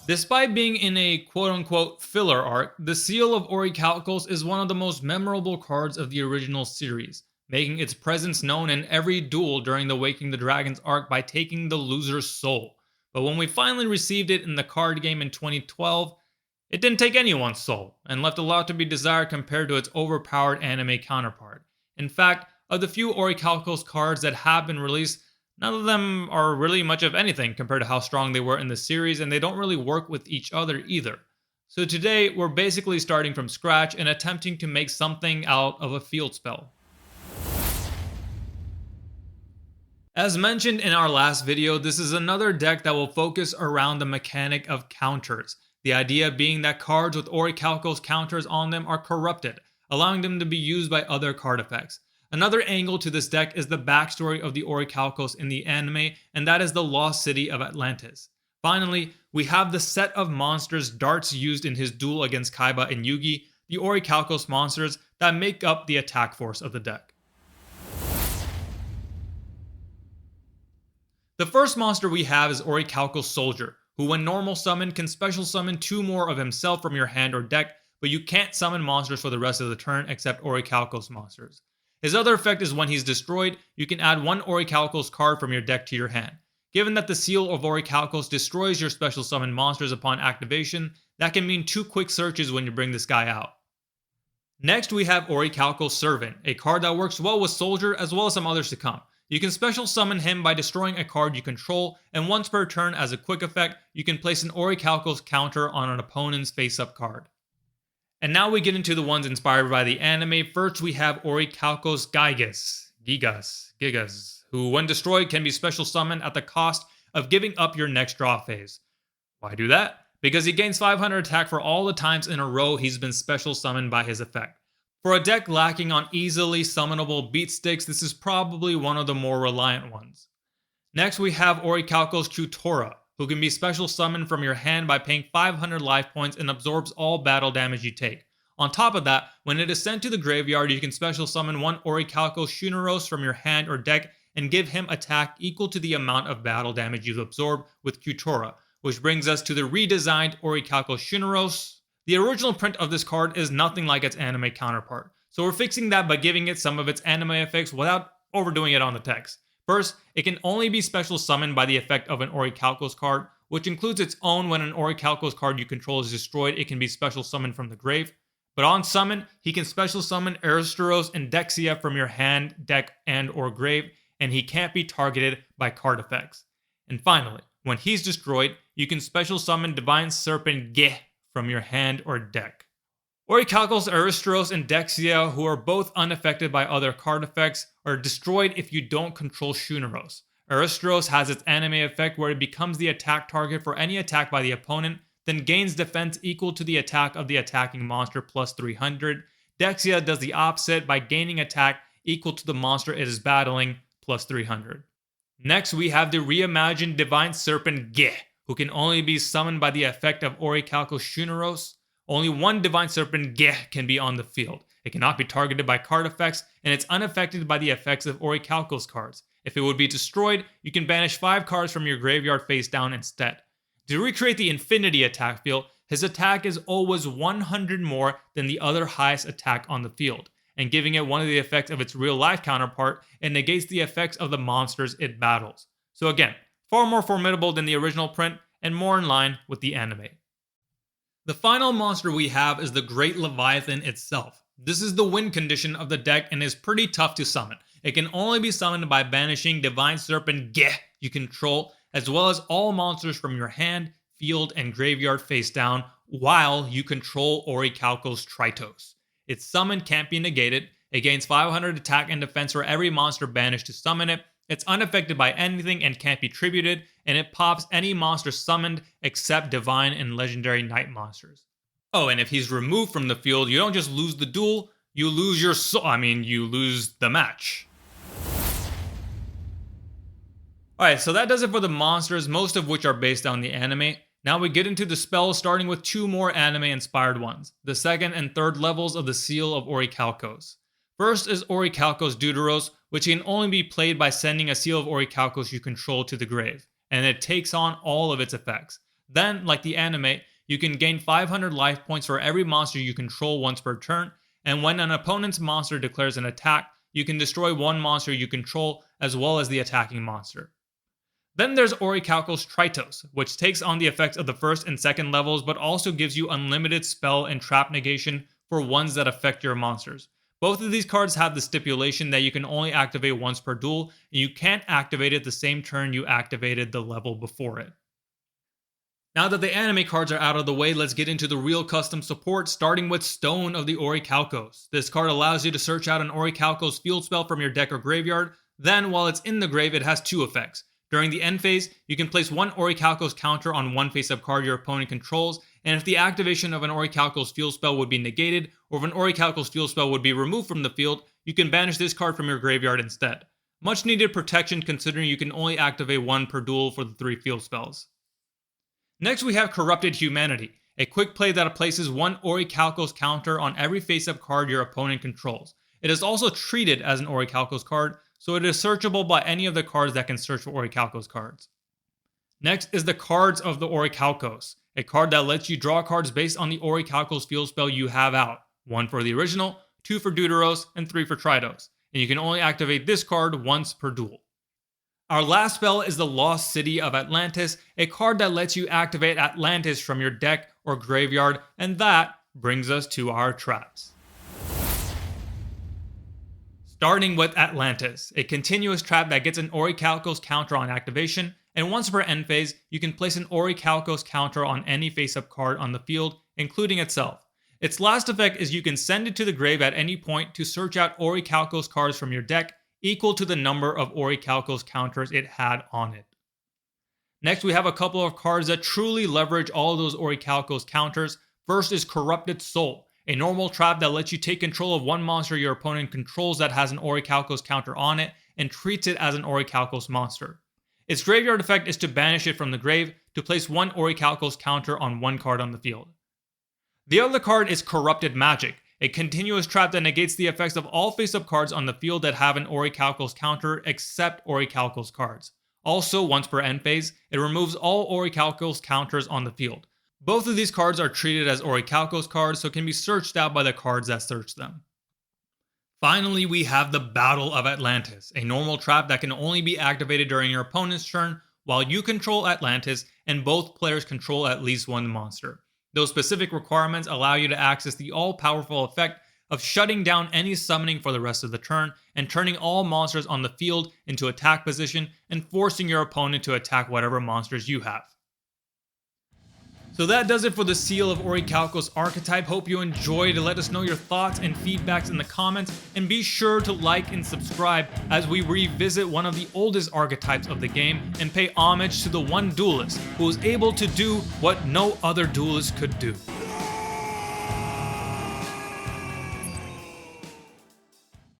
Despite being in a quote-unquote filler arc, the Seal of Orichalcos is one of the most memorable cards of the original series, making its presence known in every duel during the Waking the Dragons arc by taking the loser's soul. But when we finally received it in the card game in 2012, it didn't take anyone's soul, and left a lot to be desired compared to its overpowered anime counterpart. In fact, of the few Orichalcos cards that have been released, none of them are really much of anything compared to how strong they were in the series, and they don't really work with each other either. So today, we're basically starting from scratch and attempting to make something out of a field spell. As mentioned in our last video, this is another deck that will focus around the mechanic of counters. The idea being that cards with Orichalcos counters on them are corrupted, allowing them to be used by other card effects. Another angle to this deck is the backstory of the Orichalcos in the anime, and that is the lost city of Atlantis. Finally, we have the set of monsters Dartz used in his duel against Kaiba and Yugi, the Orichalcos monsters that make up the attack force of the deck. The first monster we have is Orichalcos Soldier, who when normal summoned can special summon 2 more of himself from your hand or deck, but you can't summon monsters for the rest of the turn except Orichalcos monsters. His other effect is when he's destroyed, you can add 1 Orichalcos card from your deck to your hand. Given that the Seal of Orichalcos destroys your special summon monsters upon activation, that can mean 2 quick searches when you bring this guy out. Next we have Orichalcos Servant, a card that works well with Soldier as well as some others to come. You can special summon him by destroying a card you control, and once per turn as a quick effect, you can place an Orichalcos counter on an opponent's face-up card. And now we get into the ones inspired by the anime. First we have Orichalcos Gigas, who when destroyed can be special summoned at the cost of giving up your next draw phase. Why do that? Because he gains 500 attack for all the times in a row he's been special summoned by his effect. For a deck lacking on easily summonable beat sticks, this is probably one of the more reliant ones. Next we have Orichalcos Kyutora, who can be special summoned from your hand by paying 500 life points and absorbs all battle damage you take. On top of that, when it is sent to the graveyard, you can special summon 1 Orichalcos Shunoros from your hand or deck and give him attack equal to the amount of battle damage you've absorbed with Kyutora, which brings us to the redesigned Orichalcos Shunoros. The original print of this card is nothing like its anime counterpart, so we're fixing that by giving it some of its anime effects without overdoing it on the text. First, it can only be special summoned by the effect of an Orichalcos card, which includes its own when an Orichalcos card you control is destroyed, it can be special summoned from the grave. But on summon, he can special summon Aristeros and Dexia from your hand, deck, and or grave, and he can't be targeted by card effects. And finally, when he's destroyed, you can special summon Divine Serpent Geh from your hand or deck. Orichalcos Aristeros and Dexia, who are both unaffected by other card effects, are destroyed if you don't control Shunoros. Aristeros has its anime effect where it becomes the attack target for any attack by the opponent, then gains defense equal to the attack of the attacking monster plus 300. Dexia does the opposite by gaining attack equal to the monster it is battling plus 300. Next we have the reimagined Divine Serpent Geh, who can only be summoned by the effect of Orichalcos Shunoros. Only 1 Divine Serpent Geh can be on the field. It cannot be targeted by card effects, and it's unaffected by the effects of Orichalcos cards. If it would be destroyed, you can banish 5 cards from your graveyard face down instead. To recreate the Infinity attack field, his attack is always 100 more than the other highest attack on the field, and giving it one of the effects of its real-life counterpart, it negates the effects of the monsters it battles. So again, far more formidable than the original print, and more in line with the anime. The final monster we have is the Great Leviathan itself. This is the win condition of the deck and is pretty tough to summon. It can only be summoned by banishing Divine Serpent Geh you control, as well as all monsters from your hand, field, and graveyard face down, while you control Orichalcos Tritos. Its summon can't be negated, it gains 500 attack and defense for every monster banished to summon it, it's unaffected by anything and can't be tributed, and it pops any monster summoned except divine and legendary knight monsters. Oh, and if he's removed from the field, you don't just lose the duel, you lose your you lose the match. Alright, so that does it for the monsters, most of which are based on the anime. Now we get into the spells, starting with 2 more anime-inspired ones, the 2nd and 3rd levels of the Seal of Orichalcos. First is Orichalcos Deuteros, which can only be played by sending a Seal of Orichalcos you control to the grave, and it takes on all of its effects. Then, like the animate, you can gain 500 life points for every monster you control once per turn, and when an opponent's monster declares an attack, you can destroy one monster you control as well as the attacking monster. Then there's Orichalcos Tritos, which takes on the effects of the first and second levels but also gives you unlimited spell and trap negation for ones that affect your monsters. Both of these cards have the stipulation that you can only activate once per duel, and you can't activate it the same turn you activated the level before it. Now that the anime cards are out of the way, let's get into the real custom support, starting with Stone of the Orichalcos. This card allows you to search out an Orichalcos field spell from your deck or graveyard. Then, while it's in the grave, it has two effects. During the end phase, you can place one Orichalcos counter on one face-up card your opponent controls, and if the activation of an Orichalcos field spell would be negated, or if an Orichalcos field spell would be removed from the field, you can banish this card from your graveyard instead. Much needed protection considering you can only activate one per duel for the 3 field spells. Next we have Corrupted Humanity, a quick play that places one Orichalcos counter on every face-up card your opponent controls. It is also treated as an Orichalcos card, so it is searchable by any of the cards that can search for Orichalcos cards. Next is the Cards of the Orichalcos, a card that lets you draw cards based on the Orichalcos field spell you have out, 1 for the original, 2 for Deuteros, and 3 for Tritos, and you can only activate this card once per duel. Our last spell is the Lost City of Atlantis, a card that lets you activate Atlantis from your deck or graveyard, and that brings us to our traps. Starting with Atlantis, a continuous trap that gets an Orichalcos counter on activation, and once per end phase, you can place an Orichalcos counter on any face-up card on the field, including itself. Its last effect is you can send it to the grave at any point to search out Orichalcos cards from your deck, equal to the number of Orichalcos counters it had on it. Next, we have a couple of cards that truly leverage all of those Orichalcos counters. First is Corrupted Soul, a normal trap that lets you take control of one monster your opponent controls that has an Orichalcos counter on it and treats it as an Orichalcos monster. Its graveyard effect is to banish it from the grave to place one Orichalcos counter on one card on the field. The other card is Corrupted Magic, a continuous trap that negates the effects of all face-up cards on the field that have an Orichalcos counter except Orichalcos cards. Also, once per end phase, it removes all Orichalcos counters on the field. Both of these cards are treated as Orichalcos cards, so can be searched out by the cards that search them. Finally, we have the Battle of Atlantis, a normal trap that can only be activated during your opponent's turn while you control Atlantis and both players control at least one monster. Those specific requirements allow you to access the all-powerful effect of shutting down any summoning for the rest of the turn and turning all monsters on the field into attack position and forcing your opponent to attack whatever monsters you have. So that does it for the Seal of Orichalcos archetype. Hope you enjoyed. Let us know your thoughts and feedbacks in the comments, and be sure to like and subscribe as we revisit one of the oldest archetypes of the game and pay homage to the one duelist who was able to do what no other duelist could do.